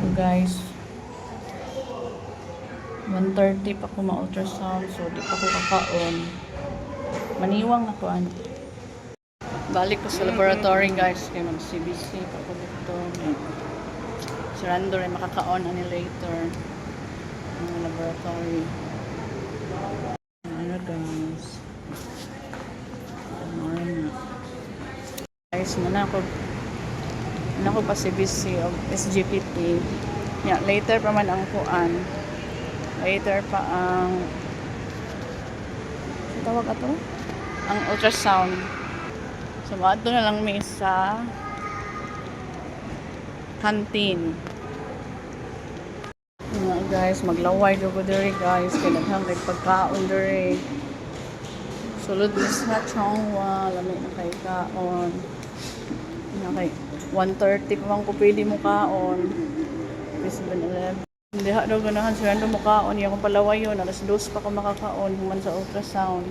So guys, 1:30 pa ko ma-ultrasound, so di pa ko kakaon. Maniwang ako ano. Balik ko sa laboratory guys, kaya mag-CBC pa ko dito. Si Rando rin makakaon ani later. Ang laboratory. Ano guys. Guys, muna ako pa CBC o SGPT. Yeah, later pa man ang kuan. Later pa ang tawag ato? Ang ultrasound. So, maato na lang may sa canteen. Nga guys, maglaway ko diri guys. Kaya naghang pagkaon diri. Sulod sa chongwa. Lamig na kay kaon. Okay. 1:30 pa man ko pwede mo kaon. 7-Eleven. Hindi ha daw ganahan sila daw mo kaon. Yung akong palaway yun. Alas 2 pa ko makakaon. Human sa ultrasound.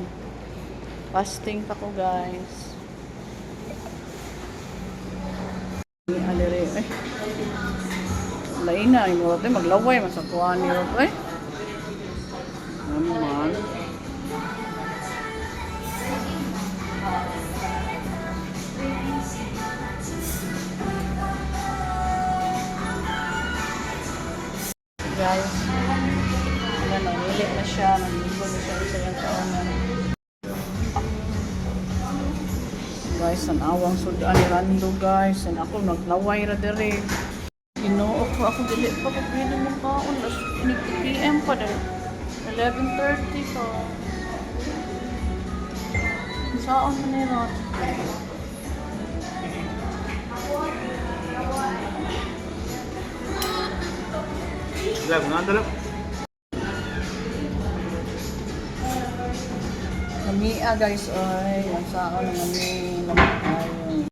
Fasting pa ko guys. Alire. Ay. Lain na. Yung mga maglaway. Masakuhan niyo. Ay. Naman. Guys, ayan o, nilit na siya, naligo na siya isa yung taonan. Guys, ang awang sudan ni Rando guys, and ako naglaway ra dere. Ginoo ko, ako dili pa ko pwede mo kaon, 2 PM pa dahil 11:30 pa. Saan mo nila? Lag, nandalo. Namia guys, ay, ang saan na nami.